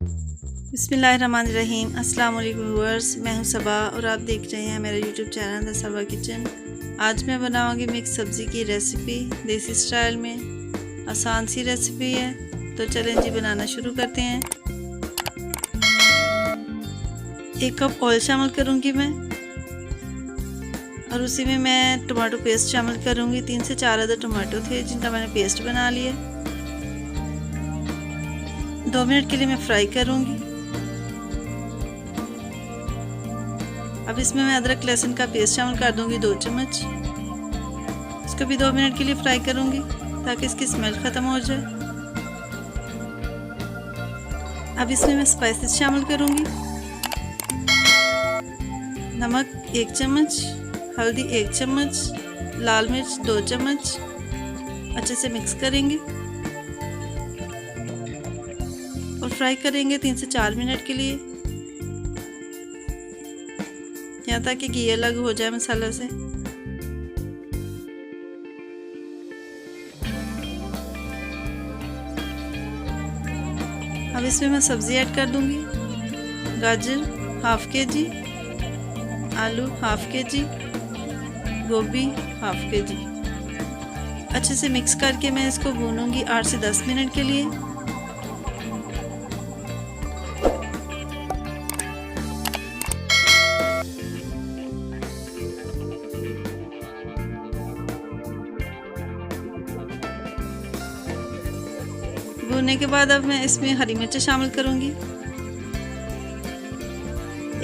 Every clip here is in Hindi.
बिस्मिल्लाहिर्रहमानिर्रहीम। अस्सलाम वालेकुम व्यूअर्स, मैं हूं सबा और आप देख रहे हैं मेरा YouTube channel the Saba kitchen. आज मैं बनाऊंगी मिक्स सब्ज़ी की रेसिपी देसी स्टाइल में। आसान सी रेसिपी है, तो चलें जी बनाना शुरू करते हैं। 1 कप ऑयल शामिल करूंगी मैं और उसी में मैं टमाटो पेस्ट शामिल करूंगी। 3 से 4 अदर टमाटो थे जिनका मैंने पेस्ट बना लिया। 2 मिनट के लिए मैं फ्राई करूंगी। अब इसमें मैं अदरक लहसुन का पेस्ट शामिल कर दूंगी 2 चम्मच। इसको भी 2 मिनट के लिए फ्राई करूंगी ताकि इसकी स्मेल ख़त्म हो जाए। अब इसमें मैं स्पाइसेस शामिल करूंगी। नमक 1 चम्मच, हल्दी 1 चम्मच, लाल मिर्च 2 चम्मच। अच्छे से मिक्स करेंगे और फ्राई करेंगे 3 से 4 मिनट के लिए, यहाँ तक कि घी अलग हो जाए मसाला से। अब इसमें मैं सब्ज़ी ऐड कर दूंगी। गाजर ½ kg, आलू ½ kg, गोभी ½ kg। अच्छे से मिक्स करके मैं इसको भूनूंगी 8 से 10 मिनट के लिए। भूनने के बाद अब मैं इसमें हरी मिर्च शामिल करूंगी,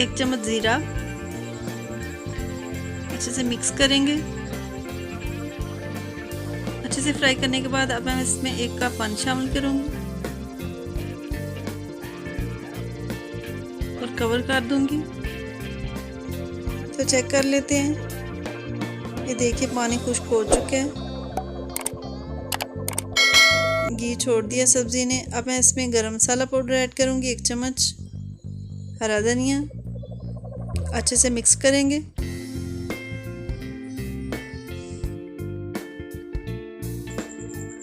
1 चम्मच जीरा। अच्छे से मिक्स करेंगे। अच्छे से फ्राई करने के बाद अब मैं इसमें 1 कप पानी शामिल करूंगी और कवर कर दूंगी। तो चेक कर लेते हैं। ये देखिए पानी खुश्क हो चुका है, घी छोड़ दिया सब्ज़ी ने। अब मैं इसमें गरम मसाला पाउडर ऐड करूंगी 1 चम्मच, हरा धनिया। अच्छे से मिक्स करेंगे।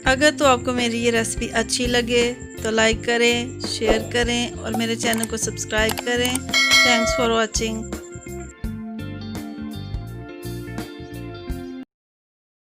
अगर तो आपको मेरी ये रेसिपी अच्छी लगे तो लाइक करें, शेयर करें और मेरे चैनल को सब्सक्राइब करें। Thanks for watching.